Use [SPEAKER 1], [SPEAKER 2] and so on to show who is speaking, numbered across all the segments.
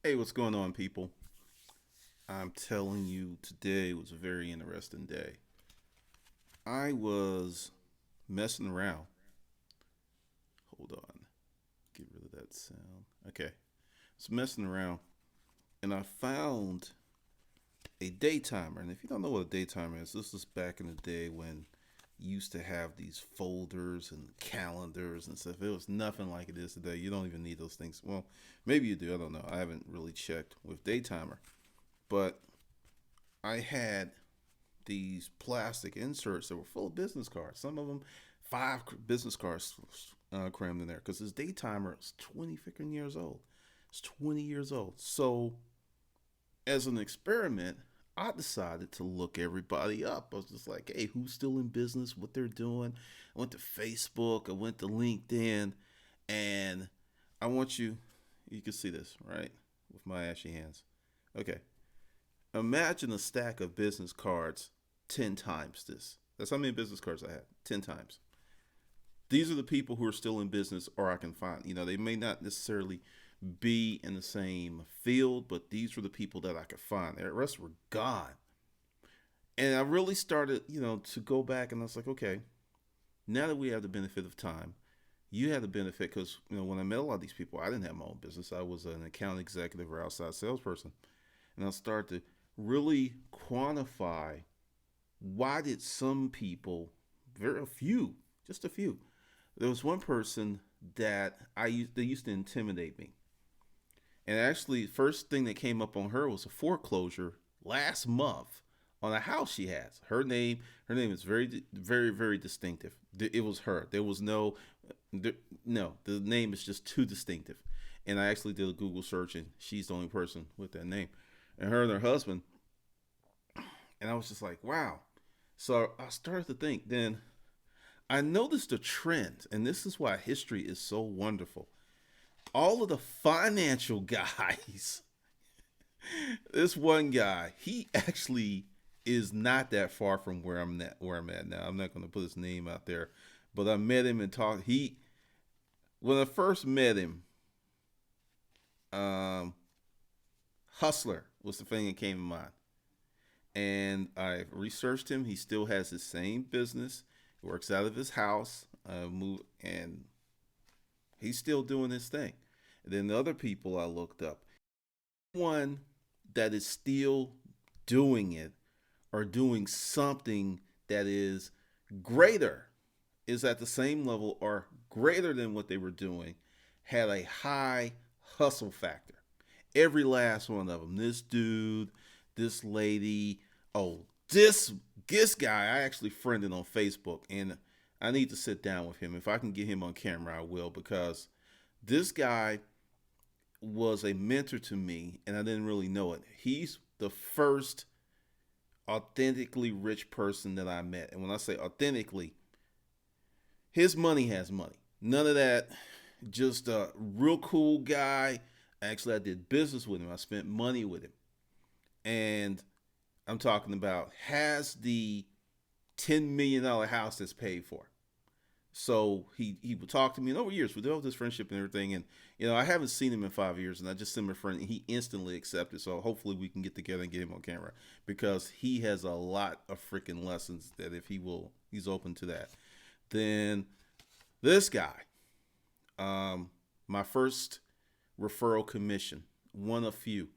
[SPEAKER 1] Hey, what's going on, people? I'm telling you, today was a very interesting day. I was messing around. Hold on, get rid of that sound. Okay, so messing around, and I found a day timer. And if you don't know what a day timer is, this is back in the day when you used to have these folders and calendars and stuff. It was nothing like it is today. You don't even need those things. Well, maybe you do. I don't know. I haven't really checked with day timer, but I had these plastic inserts that were full of business cards. Some of them, five business cards crammed in there because this day timer is 20 freaking years old. It's 20 years old. So, as an experiment, I decided to look everybody up. I was just like, hey, who's still in business? What they're doing? I went to Facebook. I went to LinkedIn. And I want you can see this, right? With my ashy hands. Okay. Imagine a stack of business cards 10 times this. That's how many business cards I had. 10 times. These are the people who are still in business or I can find. They may not necessarily be in the same field, but these were the people that I could find. The rest were gone. And I really started, to go back and I was like, okay, now that we have the benefit of time, you had the benefit because, when I met a lot of these people, I didn't have my own business. I was an account executive or outside salesperson. And I started to really quantify why did some people, very few, just a few. There was one person that they used to intimidate me, and actually, first thing that came up on her was a foreclosure last month on a house she has. Her name is very, very, very distinctive. It was her. There was no. The name is just too distinctive. And I actually did a Google search, and she's the only person with that name. And her and her husband. And I was just like, wow. So I started to think. Then I noticed a trend, and this is why history is so wonderful. All of the financial guys, this one guy, he actually is not that far from where I'm at now. I'm not going to put his name out there, but I met him and talked. When I first met him, um, hustler was the thing that came to mind, and I researched him. He still has his same business. He works out of his house. And he's still doing his thing. And then the other people I looked up, one that is still doing it or doing something that is greater, is at the same level or greater than what they were doing, had a high hustle factor. Every last one of them. This dude, this lady, oh, this this guy I actually friended on Facebook, and I need to sit down with him. If I can get him on camera, I will, because this guy was a mentor to me, and I didn't really know it. He's the first authentically rich person that I met. And when I say authentically, his money has money. None of that, just a real cool guy. Actually, I did business with him. I spent money with him. And I'm talking about has the $10 million house that's paid for. So he would talk to me, and over years we developed this friendship and everything. And I haven't seen him in 5 years, and I just sent him a friend, and he instantly accepted. So hopefully we can get together and get him on camera, because he has a lot of freaking lessons that if he's open to that. Then this guy, my first referral commission, one of few.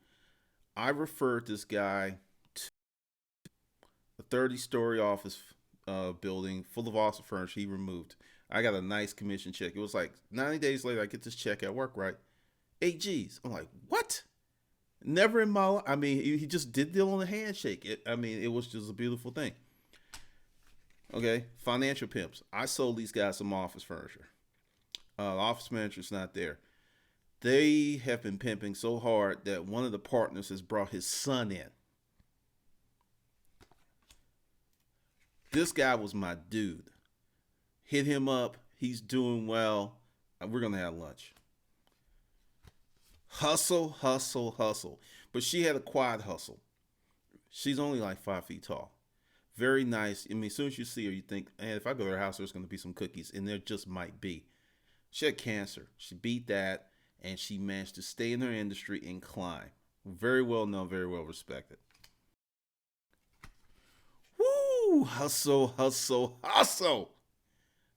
[SPEAKER 1] I referred this guy to a 30-story office building full of awesome furniture he removed. I got a nice commission check. It was like 90 days later, I get this check at work, right? 8 G's. I'm like, what? Never in my life. I mean, he just did deal on a handshake. It was just a beautiful thing. Okay, financial pimps. I sold these guys some office furniture. The office manager's not there. They have been pimping so hard that one of the partners has brought his son in. This guy was my dude. Hit him up. He's doing well. We're going to have lunch. Hustle, hustle, hustle. But she had a quad hustle. She's only like 5 feet tall. Very nice. I mean, as soon as you see her, you think, man, if I go to her house, there's going to be some cookies. And there just might be. She had cancer. She beat that. and she managed to stay in her industry and climb. Very well known, very well respected. Woo! Hustle, hustle, hustle.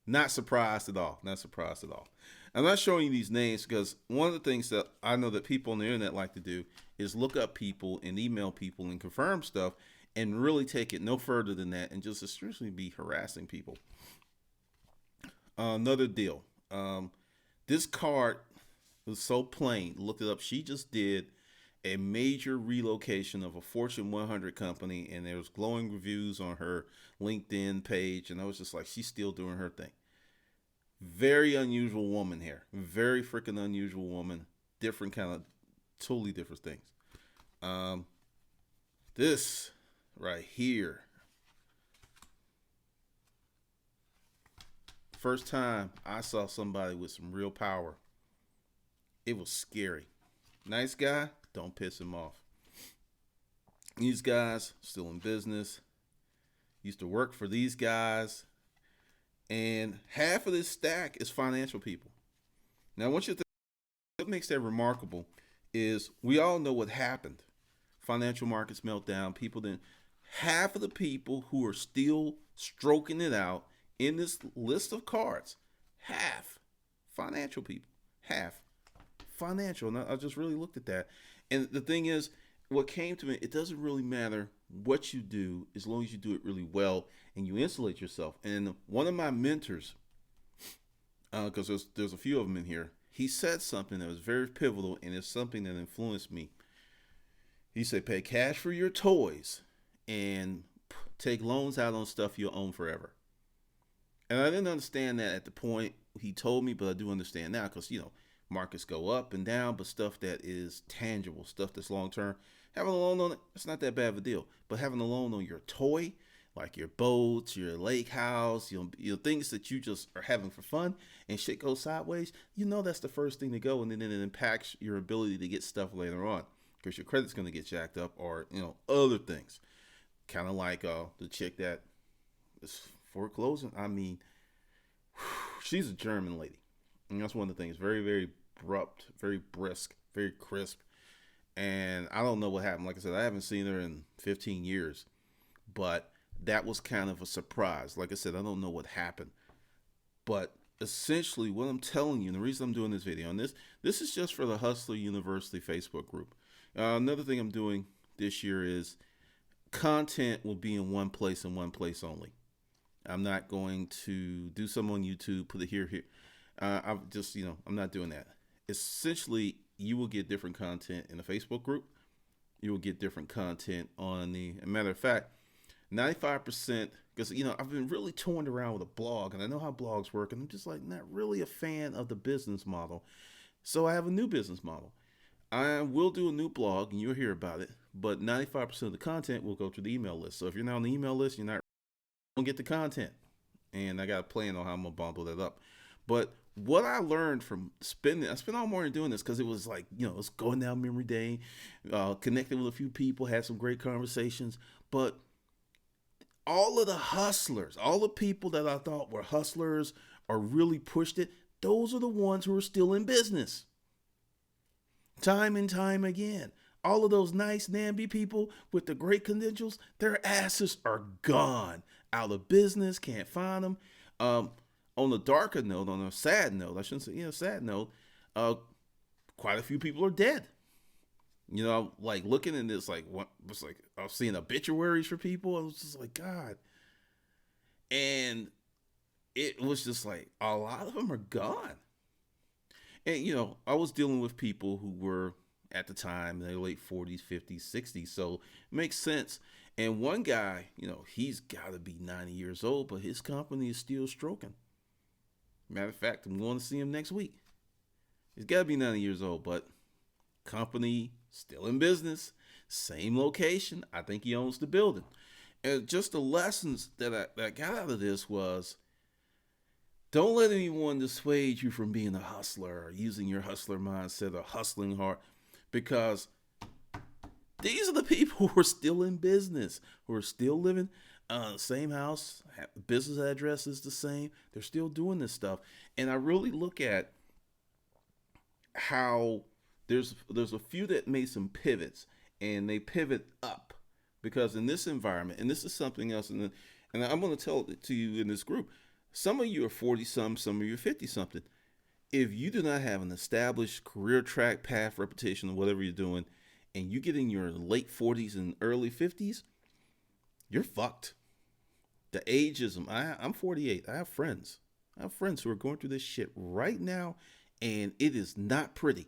[SPEAKER 1] Not surprised at all. Not surprised at all. I'm not showing you these names because one of the things that I know that people on the internet like to do is look up people and email people and confirm stuff and really take it no further than that and just essentially be harassing people. Another deal. This card was so plain. Look it up. She just did a major relocation of a Fortune 100 company, and there was glowing reviews on her LinkedIn page, and I was just like, she's still doing her thing. Very unusual woman here. Very freaking unusual woman. Different kind of, totally different things. Um, this right here. First time I saw somebody with some real power, it was scary. Nice guy, don't piss him off. These guys still in business. Used to work for these guys, and half of this stack is financial people. Now, I want you to think what makes that remarkable is we all know what happened. Financial markets meltdown. People didn't. Half of the people who are still stroking it out in this list of cards, half financial people, half financial. And I just really looked at that. And the thing is, what came to me, it doesn't really matter what you do as long as you do it really well and you insulate yourself. And one of my mentors, because there's a few of them in here, he said something that was very pivotal and it's something that influenced me. He said, pay cash for your toys and take loans out on stuff you'll own forever. And I didn't understand that at the point he told me, but I do understand now because, markets go up and down, but stuff that is tangible, stuff that's long term, having a loan on it, it's not that bad of a deal. But having a loan on your toy, like your boats, your lake house, things that you just are having for fun and shit goes sideways, that's the first thing to go. And then it impacts your ability to get stuff later on because your credit's going to get jacked up or, other things. Kind of like the chick that is foreclosing. I mean, she's a German lady. And that's one of the things. Very, very abrupt, very brisk, very crisp. And I don't know what happened. Like I said, I haven't seen her in 15 years. But that was kind of a surprise. Like I said, I don't know what happened. But essentially what I'm telling you, and the reason I'm doing this video, and this is just for the Hustler University Facebook group. Another thing I'm doing this year is content will be in one place and one place only. I'm not going to do some on YouTube, put it here. I'm just, I'm not doing that. Essentially, you will get different content in the Facebook group. You will get different content on as a matter of fact, 95%, because, I've been really torn around with a blog, and I know how blogs work, and I'm just like not really a fan of the business model. So I have a new business model. I will do a new blog, and you'll hear about it, but 95% of the content will go to the email list. So if you're not on the email list, you're not going to get the content. And I got a plan on how I'm going to bundle that up. But what I learned from I spent all morning doing this because it was like, it's going down memory day, connecting with a few people, had some great conversations. But all of the hustlers, all the people that I thought were hustlers or really pushed it, those are the ones who are still in business. Time and time again. All of those nice NAMBY people with the great credentials, their asses are gone. Out of business, can't find them. On a darker note, on a sad note, I shouldn't say, sad note, quite a few people are dead. Like looking at this, like, what was like, I was seeing obituaries for people. I was just like, God. And it was just like, a lot of them are gone. And, I was dealing with people who were at the time in their late 40s, 50s, 60s. So it makes sense. And one guy, he's got to be 90 years old, but his company is still stroking. Matter of fact, I'm going to see him next week. He's got to be 90 years old, but company still in business, same location. I think he owns the building. And just the lessons that I got out of this was, don't let anyone dissuade you from being a hustler or using your hustler mindset or hustling hard, because these are the people who are still in business, who are still living same house, business address is the same. They're still doing this stuff. And I really look at how there's a few that made some pivots, and they pivot up because in this environment, and this is something else, and I'm going to tell it to you in this group. Some of you are 40 some of you are 50 something. If you do not have an established career track, path, reputation, or whatever you're doing, and you get in your late 40s and early 50s, you're fucked. The ageism. I'm 48. I have friends. I have friends who are going through this shit right now, and it is not pretty.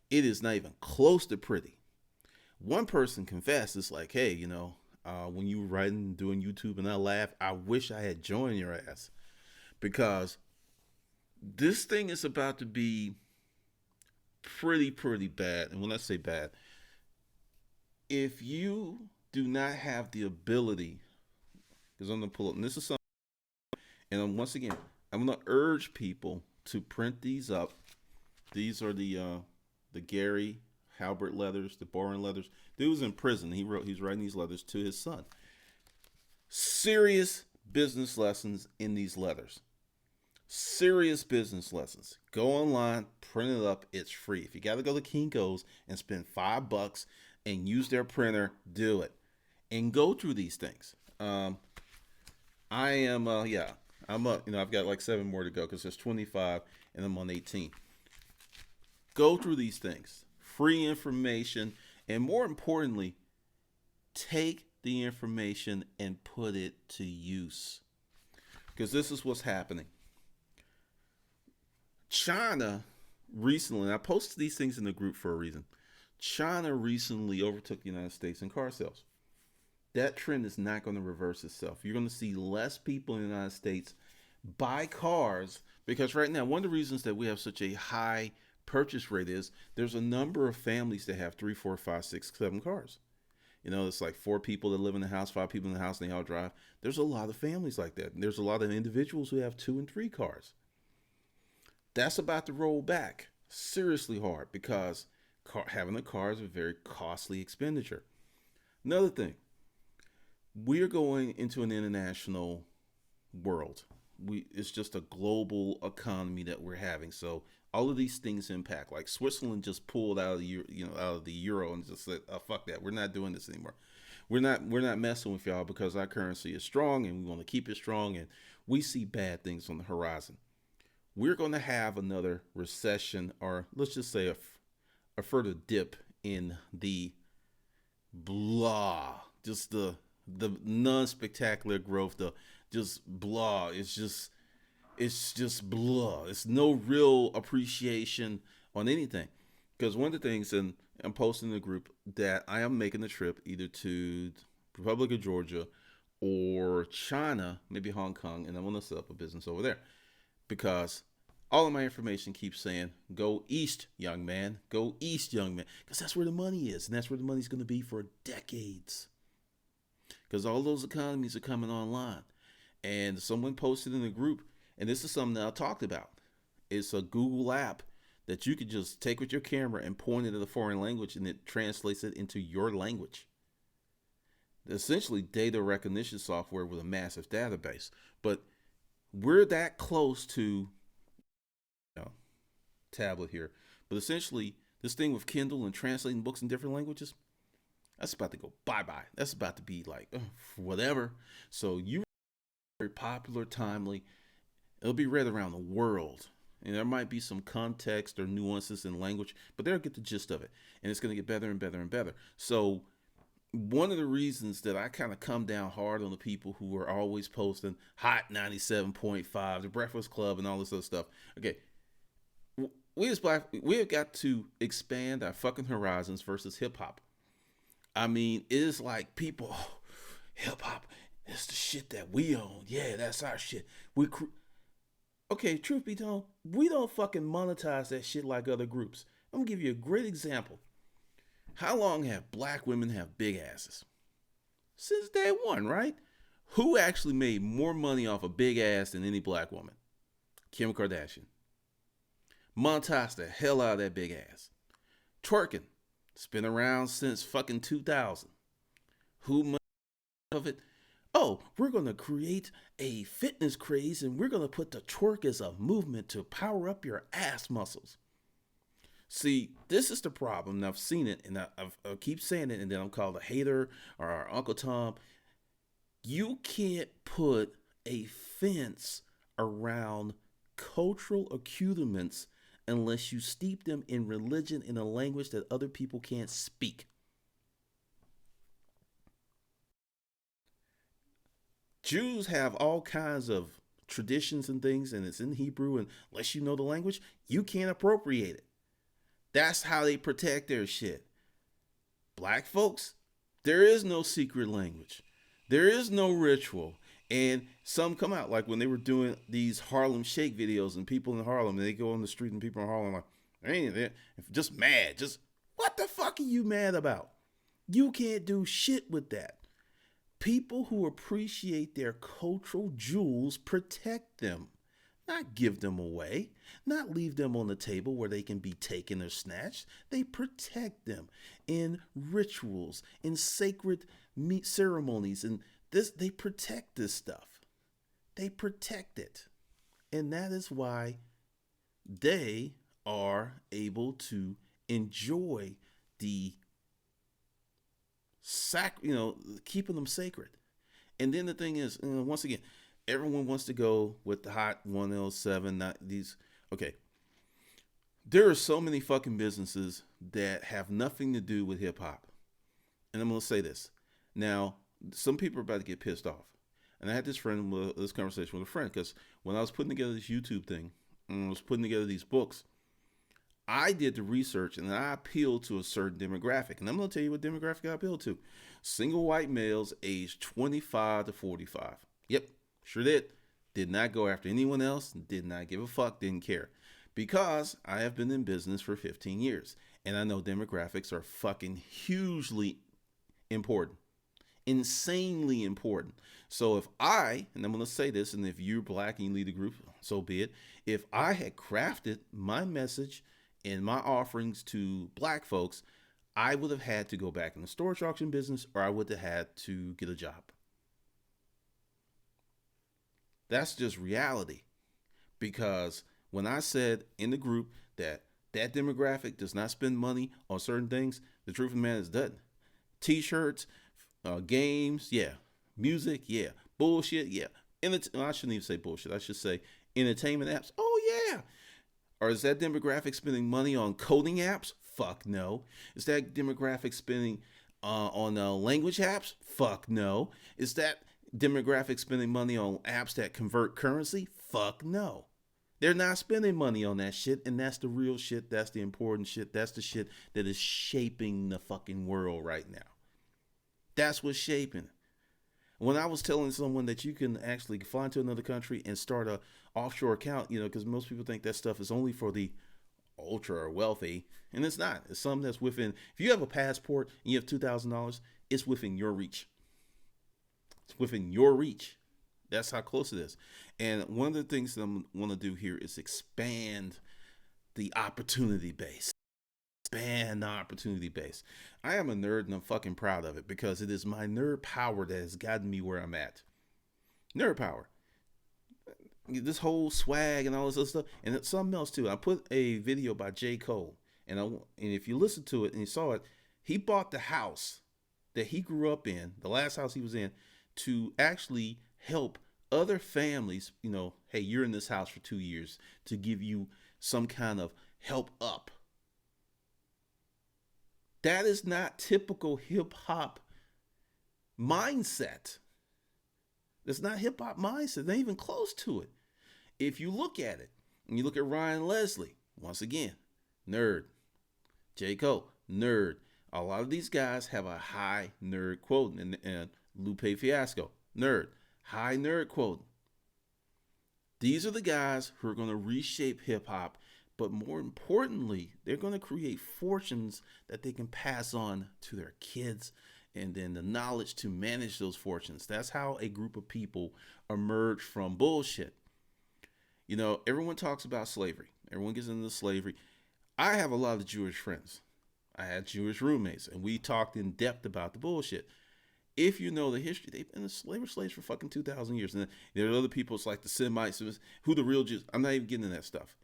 [SPEAKER 1] It is not even close to pretty. One person confessed, it's like, hey, when you were writing, doing YouTube, and I laugh, I wish I had joined your ass because this thing is about to be pretty bad. And when I say bad, if you do not have the ability, because I'm gonna pull up, and this is something, and once again, I'm gonna urge people to print these up. These are the Gary Halbert letters, the Boring letters. Dude was in prison. He's writing these letters to his son. Serious business lessons in these letters. Serious business lessons. Go online, print it up. It's free. If you got to go to Kinko's and spend $5 and use their printer, do it and go through these things. I am, yeah, I'm up. I've got like 7 more to go because there's 25 and I'm on 18. Go through these things. Free information, and more importantly, take the information and put it to use. Because this is what's happening. China recently, and I posted these things in the group for a reason. China recently overtook the United States in car sales. That trend is not going to reverse itself. You're going to see less people in the United States buy cars because right now, one of the reasons that we have such a high purchase rate is there's a number of families that have 3, 4, 5, 6, 7 cars. It's like 4 people that live in the house, 5 people in the house, and they all drive. There's a lot of families like that. And there's a lot of individuals who have 2 and 3 cars. That's about to roll back seriously hard because having a car is a very costly expenditure. Another thing, we're going into an international world. It's just a global economy that we're having. So all of these things impact. Like Switzerland just pulled out of the out of the euro and just said, oh, "Fuck that, we're not doing this anymore. We're not messing with y'all because our currency is strong and we want to keep it strong." And we see bad things on the horizon. We're going to have another recession, or let's just say a further dip in the blah, just the non-spectacular growth, the just blah. It's just blah. It's no real appreciation on anything. Because one of the things, and I'm posting in the group, that I am making a trip either to Republic of Georgia or China, maybe Hong Kong, and I'm going to set up a business over there. Because all of my information keeps saying, go east, young man. Go east, young man. Because that's where the money is. And that's where the money's going to be for decades. Because all those economies are coming online. And someone posted in the group, and this is something that I talked about. It's a Google app that you could just take with your camera and point it at a foreign language, and it translates it into your language. Essentially, data recognition software with a massive database. But we're that close to tablet here. But essentially, this thing with Kindle and translating books in different languages, that's about to go bye-bye. That's about to be like, whatever. So you very popular, timely. It'll be read around the world. And there might be some context or nuances in language, but they'll get the gist of it. And it's going to get better and better and better. So one of the reasons that I kind of come down hard on the people who are always posting Hot 97.5, the Breakfast Club, and all this other stuff. Okay, we as black, we have got to expand our fucking horizons versus hip hop. I mean, it is like people, hip hop is the shit that we own. Yeah, that's our shit. Okay, truth be told, we don't fucking monetize that shit like other groups. I'm gonna give you a great example. How long have black women have big asses? Since day one, right? Who actually made more money off a big ass than any black woman? Kim Kardashian. Monetized the hell out of that big ass. Twerking. It's been around since fucking 2000. Who made of it? Oh, we're going to create a fitness craze and we're going to put the twerk as a movement to power up your ass muscles. See, this is the problem. And I've seen it, and I keep saying it, and then I'm called a hater or Uncle Tom. You can't put a fence around cultural accoutrements unless you steep them in religion in a language that other people can't speak. Jews have all kinds of traditions and things, and it's in Hebrew, and unless you know the language, you can't appropriate it. That's how they protect their shit. Black folks, there is no secret language. There is no ritual. And some come out like when they were doing these Harlem Shake videos, and people in Harlem, they go on the street and people in Harlem like, they're just mad. Just what the fuck are you mad about? You can't do shit with that. People who appreciate their cultural jewels protect them, not give them away, not leave them on the table where they can be taken or snatched. They protect them in rituals, in sacred meat ceremonies, and this they protect this stuff. They protect it. And that is why they are able to enjoy the keeping them sacred. And then the thing is, once again, everyone wants to go with the hot 1L7, not these. Okay. There are so many fucking businesses that have nothing to do with hip hop. And I'm going to say this. Now, some people are about to get pissed off. And I had this conversation with a friend, because when I was putting together this YouTube thing, and I was putting together these books, I did the research and I appealed to a certain demographic. And I'm going to tell you what demographic I appealed to. Single white males aged 25 to 45. Yep, sure did. Did not go after anyone else. Did not give a fuck. Didn't care. Because I have been in business for 15 years. And I know demographics are fucking hugely important. Insanely important. So if and I'm going to say this, and if you're black and you lead a group, so be it. If I had crafted my message and my offerings to black folks, I would have had to go back in the storage auction business, or I would have had to get a job. That's just reality. Because when I said in the group that demographic does not spend money on certain things, the truth of the matter is doesn't. T-shirts, games, yeah. Music, yeah. Bullshit, yeah. I shouldn't even say bullshit. I should say entertainment apps. Oh, yeah. Or is that demographic spending money on coding apps? Fuck no. Is that demographic spending on language apps? Fuck no. Is that demographic spending money on apps that convert currency? Fuck no. They're not spending money on that shit, and that's the real shit. That's the important shit. That's the shit that is shaping the fucking world right now. That's what's shaping. When I was telling someone that you can actually fly to another country and start a offshore account, because most people think that stuff is only for the ultra wealthy, and it's not. It's something that's within. If you have a passport and you have $2,000, it's within your reach. It's within your reach. That's how close it is. And one of the things that I want to do here is expand the opportunity base. Expand the opportunity base. I am a nerd and I'm fucking proud of it, because it is my nerd power that has gotten me where I'm at. Nerd power. This whole swag and all this other stuff. And it's something else too. I put a video by J. Cole. And if you listen to it and you saw it, he bought the house that he grew up in, the last house he was in, to actually help other families. Hey, you're in this house for 2 years, to give you some kind of help up. That is not typical hip hop mindset. That's not hip hop mindset. They're not even close to it. If you look at it, and you look at Ryan Leslie, once again, nerd. J. Cole, nerd. A lot of these guys have a high nerd quote, and Lupe Fiasco, nerd. High nerd quote. These are the guys who are going to reshape hip hop, but more importantly, they're going to create fortunes that they can pass on to their kids, and then the knowledge to manage those fortunes. That's how a group of people emerge from bullshit. Everyone talks about slavery. Everyone gets into slavery. I have a lot of Jewish friends. I had Jewish roommates, and we talked in depth about the bullshit. If you know the history, they've been slaves for fucking 2,000 years. And there are other people, it's like the Semites, who the real Jews. I'm not even getting into that stuff.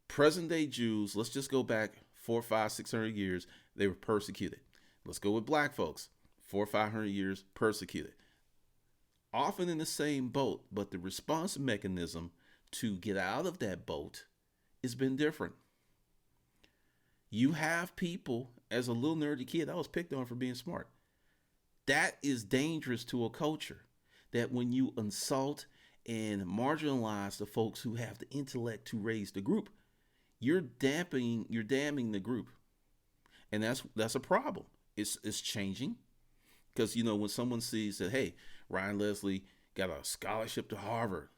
[SPEAKER 1] Present day Jews, let's just go back 4, 5, 600 years, they were persecuted. Let's go with black folks. 4, 500 years persecuted. Often in the same boat, but the response mechanism to get out of that boat has been different. You have people, as a little nerdy kid, I was picked on for being smart. That is dangerous to a culture. That when you insult and marginalize the folks who have the intellect to raise the group, you're damning the group. And that's a problem. It's changing. Because when someone sees that, hey, Ryan Leslie got a scholarship to Harvard.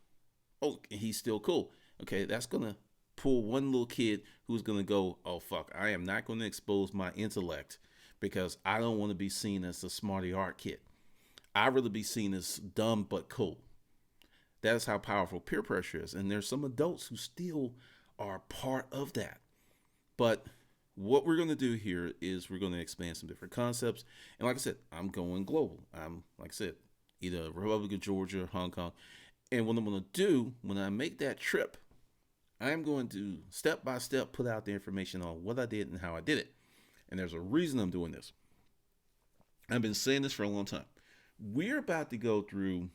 [SPEAKER 1] Oh, and he's still cool. Okay, that's gonna pull one little kid who's gonna go, oh fuck, I am not gonna expose my intellect because I don't want to be seen as a smarty art kid. I'd rather be seen as dumb but cool. That's how powerful peer pressure is. And there's some adults who still are part of that. But what we're going to do here is we're going to expand some different concepts. And like I said, I'm going global. I'm, like I said, either Republic of Georgia or Hong Kong. And what I'm going to do when I make that trip, I'm going to step by step put out the information on what I did and how I did it. And there's a reason I'm doing this. I've been saying this for a long time. We're about to go through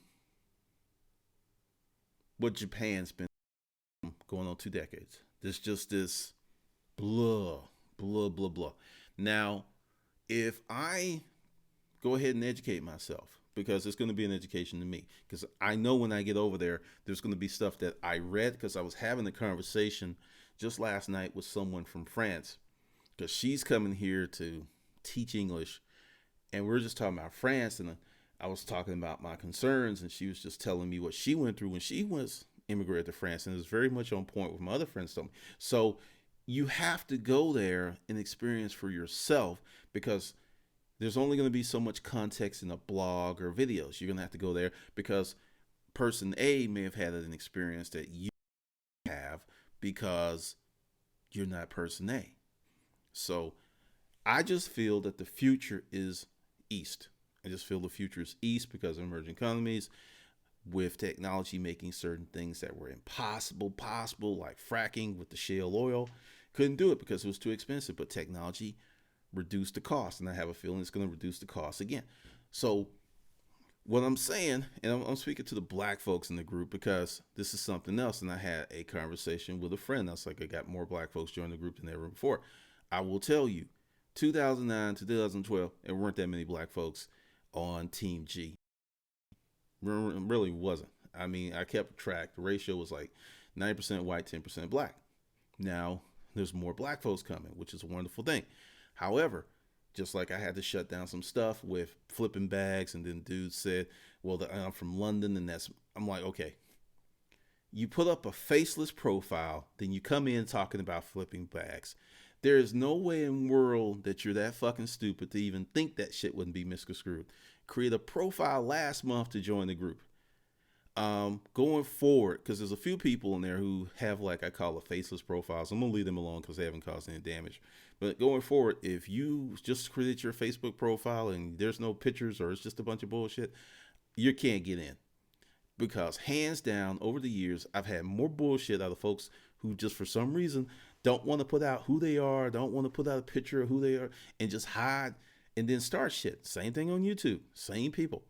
[SPEAKER 1] what Japan's been going on 2 decades. There's just this blah, blah, blah, blah. Now, if I go ahead and educate myself, because it's going to be an education to me, because I know when I get over there, there's going to be stuff that I read, because I was having a conversation just last night with someone from France, because she's coming here to teach English, and we're just talking about France, and I was talking about my concerns, and she was just telling me what she went through when she was immigrated to France, and it was very much on point with my other friends told me. So you have to go there and experience for yourself, because there's only going to be so much context in a blog or videos. You're going to have to go there because person A may have had an experience that you have because you're not person A. So I just feel that the future is East. I just feel the future is East because of emerging economies, with technology making certain things that were impossible possible, like fracking with the shale oil. Couldn't do it because it was too expensive, but technology reduced the cost, and I have a feeling it's going to reduce the cost again. So what I'm saying, and I'm speaking to the black folks in the group because this is something else, and I had a conversation with a friend. I was like, I got more black folks joining the group than ever before. I will tell you, 2009 to 2012, there weren't that many black folks on Team G. Really wasn't. I mean, I kept track. The ratio was like 90% white, 10% black. Now, there's more black folks coming, which is a wonderful thing. However, just like I had to shut down some stuff with flipping bags, and then dudes said, well, I'm from London, and I'm like, okay. You put up a faceless profile, then you come in talking about flipping bags. There is no way in the world that you're that fucking stupid to even think that shit wouldn't be misconstrued. Create a profile last month to join the group. Going forward, because there's a few people in there who have, like I call it, faceless profiles. I'm gonna leave them alone because they haven't caused any damage. But going forward, if you just create your Facebook profile and there's no pictures or it's just a bunch of bullshit, you can't get in. Because hands down, over the years, I've had more bullshit out of folks who just for some reason don't want to put out who they are, don't want to put out a picture of who they are, and just hide and then start shit. Same thing on YouTube, same people.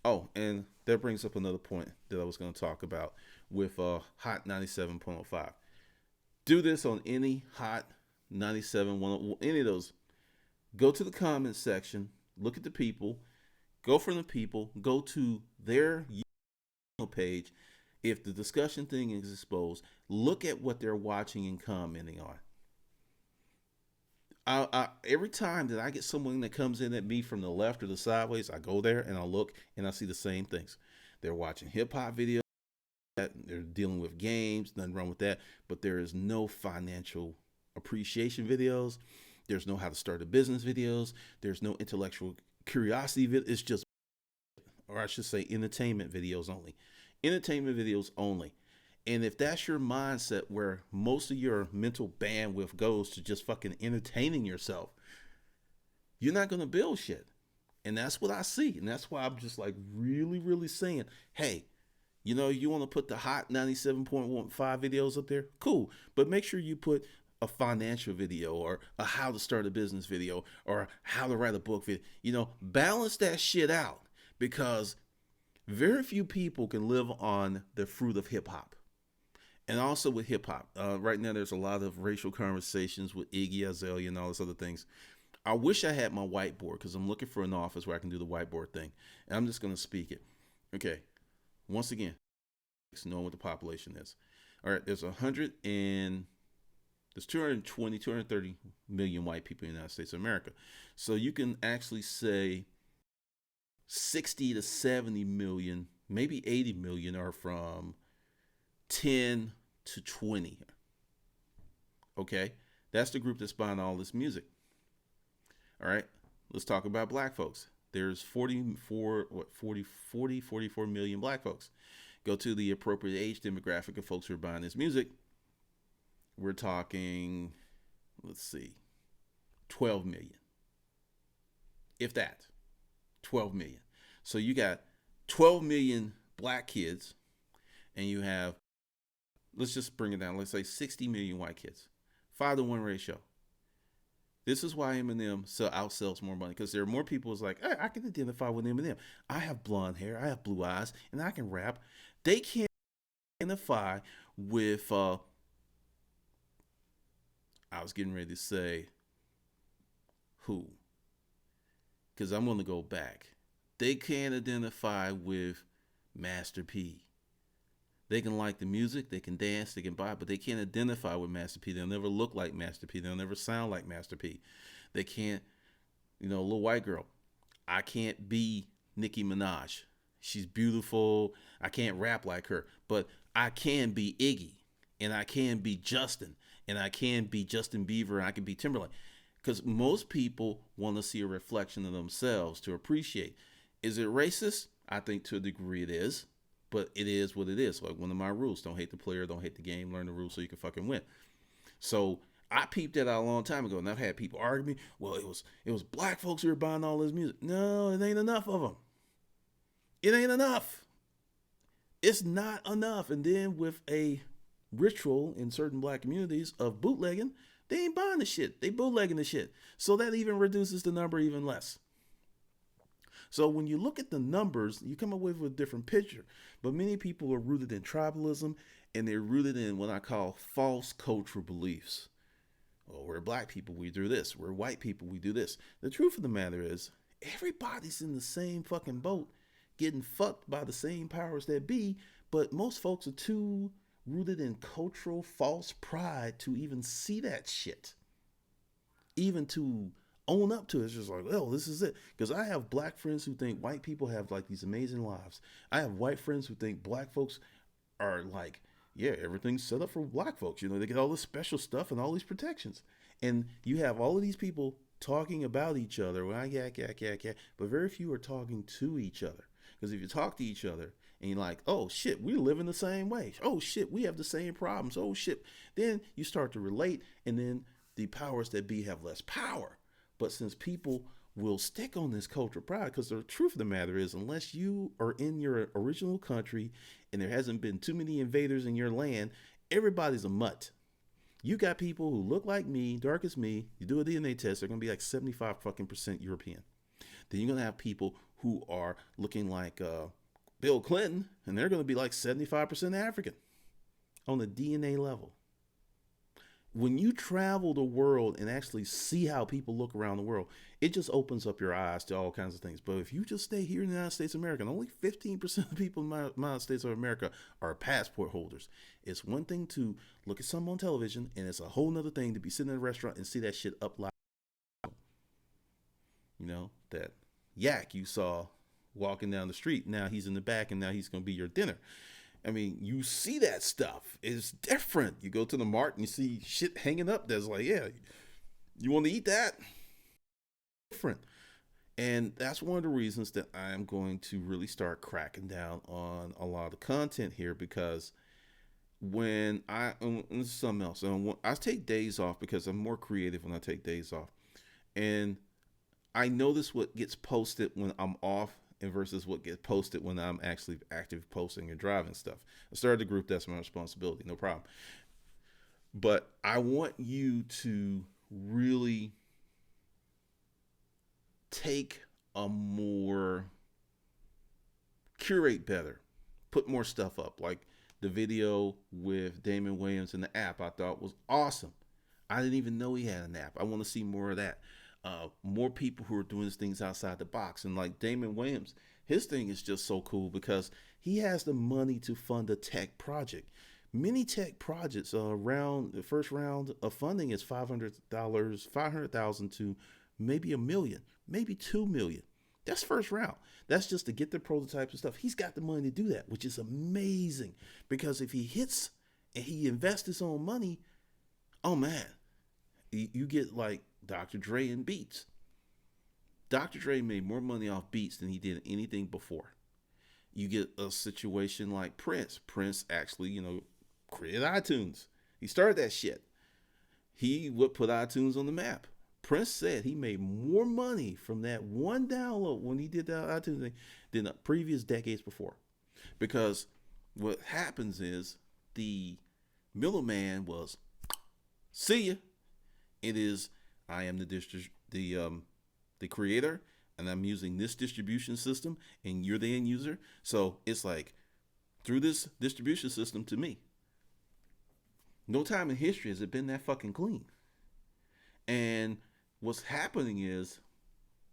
[SPEAKER 1] Oh, and that brings up another point that I was going to talk about with Hot 97.05. Do this on any Hot 97, any of those. Go to the comments section, look at the people, go from the people, go to their page. If the discussion thing is exposed, look at what they're watching and commenting on. Every time that I get someone that comes in at me from the left or the sideways, I go there and I look and I see the same things. They're watching hip hop videos, they're dealing with games, nothing wrong with that, but there is no financial appreciation videos. There's no how to start a business videos. There's no intellectual curiosity. It's just, or I should say, entertainment videos only. Entertainment videos only. And if that's your mindset where most of your mental bandwidth goes to just fucking entertaining yourself, you're not going to build shit. And that's what I see. And that's why I'm just like really, really saying, hey, you want to put the Hot 97.15 videos up there? Cool. But make sure you put a financial video or a how to start a business video or how to write a book video. Balance that shit out, because very few people can live on the fruit of hip hop. And also with hip hop, right now there's a lot of racial conversations with Iggy Azalea and all those other things. I wish I had my whiteboard, because I'm looking for an office where I can do the whiteboard thing. And I'm just going to speak it. Okay. Once again, knowing what the population is. All right. There's 220, 230 million white people in the United States of America. So you can actually say 60 to 70 million, maybe 80 million are from 10 to 20. Okay. That's the group that's buying all this music. All right, let's talk about black folks. There's 44 million black folks. Go to the appropriate age demographic of folks who are buying this music. We're talking, let's see, 12 million. If that, 12 million. So you got 12 million black kids, and you have, let's just bring it down, let's say 60 million white kids. 5-to-1 ratio. This is why Eminem outsells more money, because there are more people who's like, hey, I can identify with Eminem. I have blonde hair, I have blue eyes, and I can rap. They can't identify with, I was getting ready to say who, because I'm going to go back. They can't identify with Master P. They can like the music, they can dance, they can buy, but they can't identify with Master P. They'll never look like Master P. They'll never sound like Master P. They can't, a little white girl. I can't be Nicki Minaj. She's beautiful. I can't rap like her, but I can be Iggy, and I can be Justin, and I can be Justin Bieber, and I can be Timberlake. Because most people want to see a reflection of themselves to appreciate. Is it racist? I think to a degree it is. But it is what it is. Like one of my rules: don't hate the player, don't hate the game. Learn the rules so you can fucking win. So I peeped that out a long time ago, and I've had people argue me. Well, it was black folks who were buying all this music. No, it ain't enough of them. It ain't enough. It's not enough. And then with a ritual in certain black communities of bootlegging, they ain't buying the shit. They bootlegging the shit. So that even reduces the number even less. So when you look at the numbers, you come up with a different picture. But many people are rooted in tribalism, and they're rooted in what I call false cultural beliefs. Well, we're black people, we do this. We're white people, we do this. The truth of the matter is, everybody's in the same fucking boat, getting fucked by the same powers that be, but most folks are too rooted in cultural false pride to even see that shit. Even to own up to it. It's just like, oh, this is it. Because I have black friends who think white people have like these amazing lives. I have white friends who think black folks are like, yeah, everything's set up for black folks. They get all this special stuff and all these protections. And you have all of these people talking about each other. Well, yak, but very few are talking to each other. Because if you talk to each other and you're like, oh shit, we live in the same way. Oh shit, we have the same problems. Oh shit. Then you start to relate, and then the powers that be have less power. But since people will stick on this cultural pride, because the truth of the matter is, unless you are in your original country and there hasn't been too many invaders in your land, everybody's a mutt. You got people who look like me, dark as me. You do a DNA test, they're going to be like 75% European. Then you're going to have people who are looking like Bill Clinton, and they're going to be like 75% African on the DNA level. When you travel the world and actually see how people look around the world, it just opens up your eyes to all kinds of things. But if you just stay here in the United States of America, and only 15% of people in the United States of America are passport holders. It's one thing to look at something on television, and it's a whole nother thing to be sitting in a restaurant and see that shit up loud. That yak you saw walking down the street, now he's in the back, and now he's going to be your dinner. I mean, you see that stuff. It's different. You go to the mart and you see shit hanging up that's like, yeah, you want to eat that? Different. And that's one of the reasons that I am going to really start cracking down on a lot of content here, because when and this is something else. I take days off because I'm more creative when I take days off. And I notice what gets posted when I'm off and versus what gets posted when I'm actually active posting and driving stuff. I started a group, that's my responsibility, no problem. But I want you to really take a more curate better, put more stuff up. Like the video with Damon Williams in the app, I thought was awesome. I didn't even know he had an app. I want to see more of that. More people who are doing things outside the box. And like Damon Williams, his thing is just so cool because he has the money to fund a tech project. Many tech projects around the first round of funding is $500, 500,000 to maybe $1 million, maybe 2 million. That's first round. That's just to get the prototypes and stuff. He's got the money to do that, which is amazing. Because if he hits and he invests his own money, oh man, you get like Dr. Dre and Beats. Dr. Dre made more money off Beats than he did anything before. You get a situation like Prince. Prince actually, created iTunes. He started that shit. He would put iTunes on the map. Prince said he made more money from that one download when he did that iTunes thing than the previous decades before. Because what happens is the middleman was, see ya. It is, I am the creator, and I'm using this distribution system, and you're the end user. So it's like through this distribution system to me. No time in history has it been that fucking clean. And what's happening is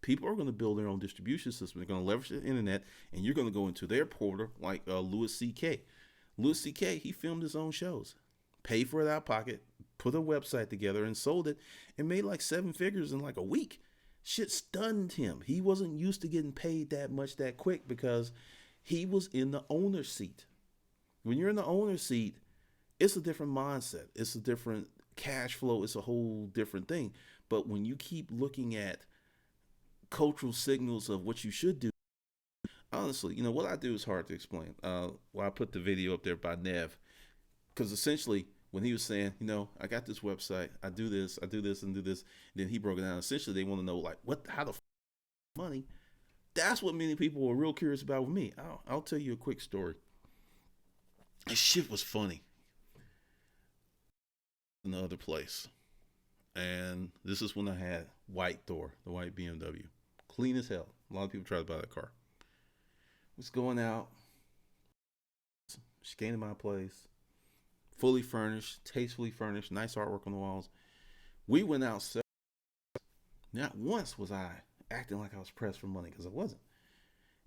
[SPEAKER 1] people are going to build their own distribution system. They're going to leverage the internet, and you're going to go into their portal like Louis C.K. Louis C.K., he filmed his own shows, paid for it out of pocket, put a website together and sold it, and made like 7 figures in like a week. Shit stunned him. He wasn't used to getting paid that much that quick because he was in the owner's seat. When you're in the owner's seat, it's a different mindset. It's a different cash flow. It's a whole different thing. But when you keep looking at cultural signals of what you should do, honestly, what I do is hard to explain. I put the video up there by Nev, because essentially when he was saying, I got this website, I do this, and do this, and then he broke it down. Essentially, they want to know like how the money. That's what many people were real curious about with me. I'll tell you a quick story. This shit was funny. In the other place, and this is when I had white Thor, the white BMW, clean as hell. A lot of people tried to buy that car. Was going out. She came to my place, fully furnished, tastefully furnished, nice artwork on the walls. We went out. Not once was I acting like I was pressed for money, because I wasn't.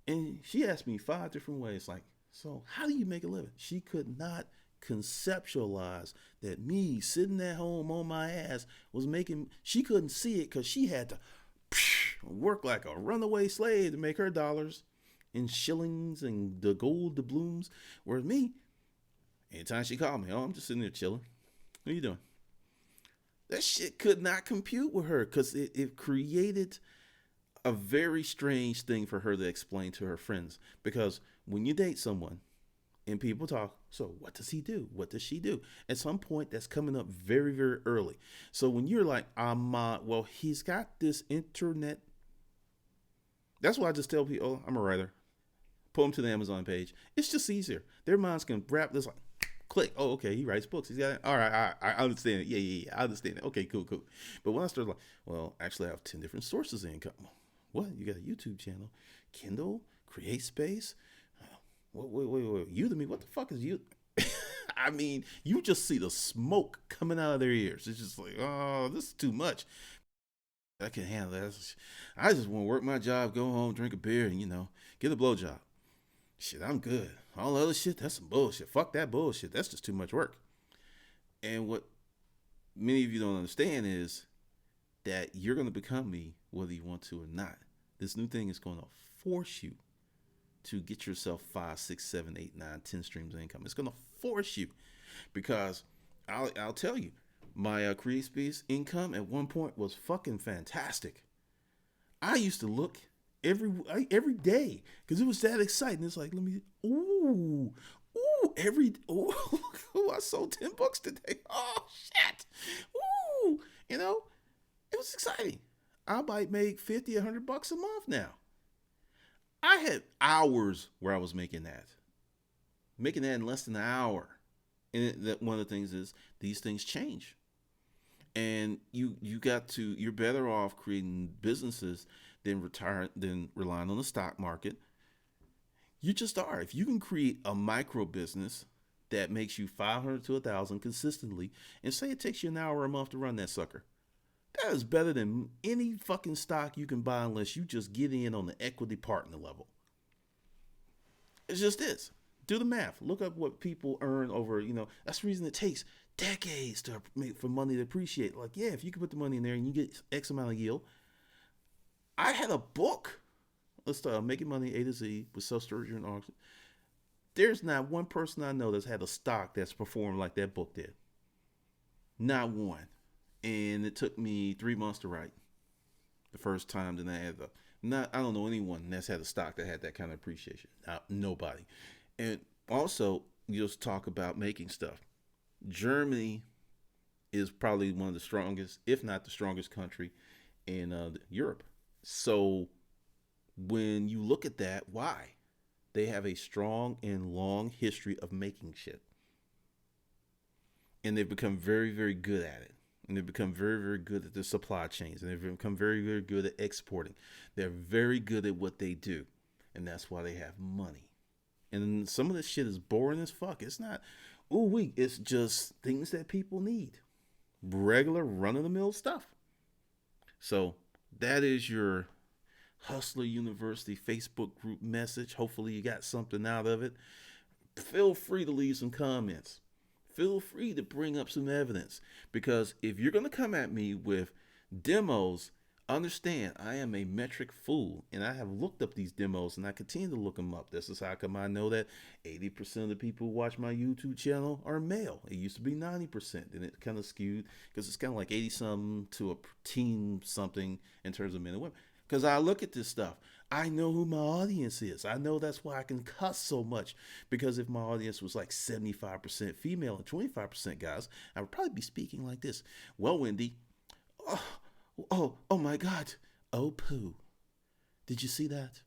[SPEAKER 1] And she asked me 5 different ways, like, so how do you make a living? She could not conceptualize that me sitting at home on my ass was making. She couldn't see it because she had to work like a runaway slave to make her dollars in shillings and the gold doubloons. Whereas me, anytime she called me, I'm just sitting there chilling. What are you doing? That shit could not compute with her because it created a very strange thing for her to explain to her friends. Because when you date someone and people talk, so what does he do? What does she do? At some point, that's coming up very, very early. So when you're like, well, he's got this internet. That's why I just tell people, oh, I'm a writer. Pull them to the Amazon page. It's just easier. Their minds can wrap this like, click. Oh, okay, he writes books. He's got it. All right, I understand it. Yeah, I understand it. Okay, cool. But when I started like, well, actually, I have 10 different sources of income. What? You got a YouTube channel, Kindle, Create Space. Wait. Udemy, what the fuck is you? I mean, you just see the smoke coming out of their ears. It's just like, oh, this is too much. I can handle that. I just want to work my job, go home, drink a beer, and, get a blowjob. Shit, I'm good. All the other shit, that's some bullshit. Fuck that bullshit. That's just too much work. And what many of you don't understand is that you're going to become me whether you want to or not. This new thing is going to force you to get yourself 5, 6, 7, 8, 9, 10 streams of income. It's going to force you, because I'll tell you, my Create Space income at one point was fucking fantastic. I used to look every day because it was that exciting. It's like, I sold $10 today. Oh shit. It was exciting. I might make 50, $100 a month now. I had hours where I was making that in less than an hour. that one of the things is these things change, and you're better off creating businesses than relying on the stock market. You just are. If you can create a micro business that makes you 500 to 1,000 consistently, and say it takes you an hour a month to run that sucker, that is better than any fucking stock you can buy unless you just get in on the equity partner level. It just is. Do the math. Look up what people earn over, that's the reason it takes decades to make for money to appreciate. Like, yeah, if you can put the money in there and you get X amount of yield. I had a book. Let's start making money A to Z with self storage and auction. There's not one person I know that's had a stock that's performed like that book did. Not one. And it took me 3 months to write the first time. Then I had I don't know anyone that's had a stock that had that kind of appreciation. Nobody. And also, you just talk about making stuff. Germany is probably one of the strongest, if not the strongest country in Europe. So when you look at that, why? They have a strong and long history of making shit. And they've become very, very good at it. And they've become very, very good at the supply chains. And they've become very, very good at exporting. They're very good at what they do. And that's why they have money. And some of this shit is boring as fuck. It's not, it's just things that people need. Regular run-of-the-mill stuff. So that is your Hustler University Facebook group message. Hopefully you got something out of it. Feel free to leave some comments. Feel free to bring up some evidence, because if you're going to come at me with demos, understand I am a metric fool, and I have looked up these demos and I continue to look them up. This is how come I know that 80% of the people who watch my YouTube channel are male. It used to be 90%, and it kind of skewed because it's kind of like 80 something to a teen something in terms of men and women. Because I look at this stuff, I know who my audience is. I know that's why I can cuss so much. Because if my audience was like 75% female and 25% guys, I would probably be speaking like this. Well, Wendy, oh my God. Oh, poo. Did you see that?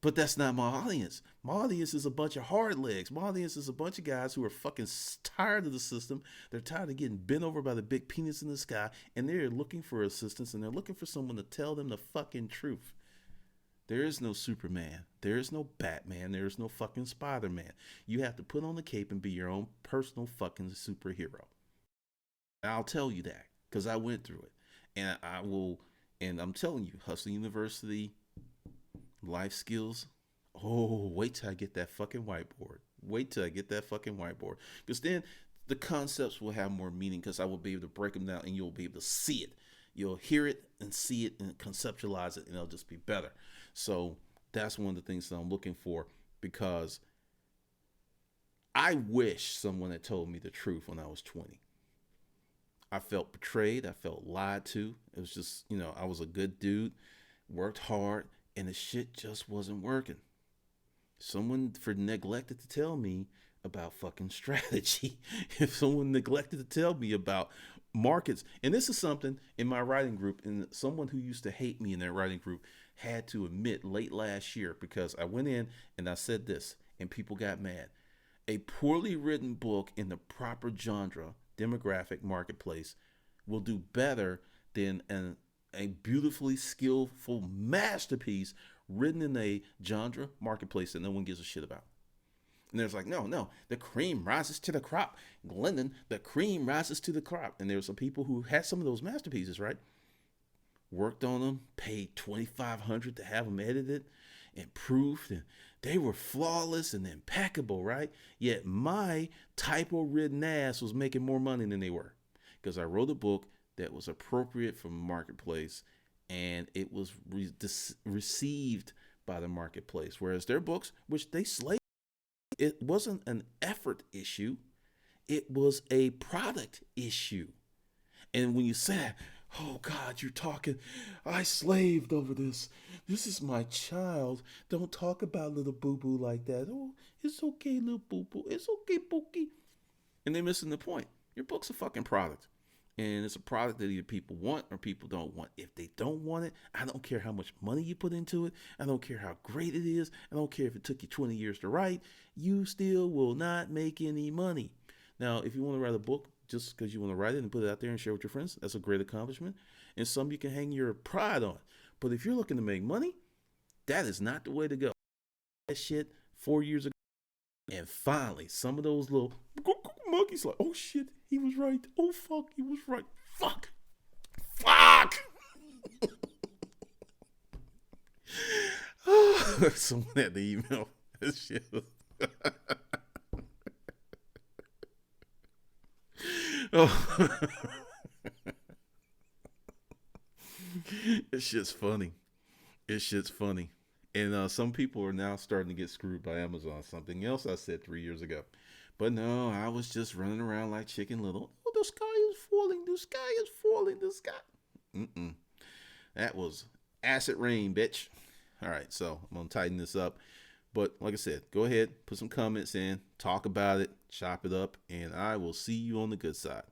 [SPEAKER 1] But that's not my audience. My audience is a bunch of hard legs. My audience is a bunch of guys who are fucking tired of the system. They're tired of getting bent over by the big penis in the sky, and they're looking for assistance, and they're looking for someone to tell them the fucking truth. There is no Superman. There is no Batman. There is no fucking Spider-Man. You have to put on the cape and be your own personal fucking superhero. And I'll tell you that because I went through it. And I will, and I'm telling you, Hustle University, life skills. Oh, wait till I get that fucking whiteboard. Wait till I get that fucking whiteboard. Because then the concepts will have more meaning, because I will be able to break them down and you'll be able to see it. You'll hear it and see it and conceptualize it, and it'll just be better. So that's one of the things that I'm looking for, because I wish someone had told me the truth when I was 20. I felt betrayed. I felt lied to. It was just, I was a good dude, worked hard, and the shit just wasn't working. Someone neglected to tell me about fucking strategy. If someone neglected to tell me about markets, and this is something in my writing group, and someone who used to hate me in that writing group had to admit late last year, because I went in and I said this and people got mad. A poorly written book in the proper genre, demographic, marketplace will do better than a beautifully skillful masterpiece written in a genre, marketplace that no one gives a shit about. And there's like, no, the cream rises to the crop. Glendon, the cream rises to the crop. And there's some people who had some of those masterpieces, right? Worked on them, paid $2,500 to have them edited and proofed, and they were flawless and impeccable, right? Yet my typo-ridden ass was making more money than they were, because I wrote a book that was appropriate for the marketplace, and it was received by the marketplace. Whereas their books, which they slaved, it wasn't an effort issue, it was a product issue. And when you say that, oh God, you're talking, I slaved over this. This is my child. Don't talk about little boo-boo like that. Oh, it's okay, little boo-boo. It's okay, Pookie. And they're missing the point. Your book's a fucking product. And it's a product that either people want or people don't want. If they don't want it, I don't care how much money you put into it. I don't care how great it is. I don't care if it took you 20 years to write. You still will not make any money. Now, if you want to write a book just because you want to write it and put it out there and share with your friends, that's a great accomplishment and some you can hang your pride on. But if you're looking to make money, that is not the way to go. That shit 4 years ago. And finally, some of those little monkeys like, oh shit, he was right. Oh fuck, he was right. Fuck. Fuck. Someone had the email. This shit was oh. This shit's funny. This shit's funny. And some people are now starting to get screwed by Amazon. Something else I said 3 years ago. But no, I was just running around like Chicken Little. Oh, the sky is falling. The sky is falling. The sky. Mm-mm. That was acid rain, bitch. All right, so I'm going to tighten this up. But like I said, go ahead, put some comments in, talk about it, chop it up, and I will see you on the good side.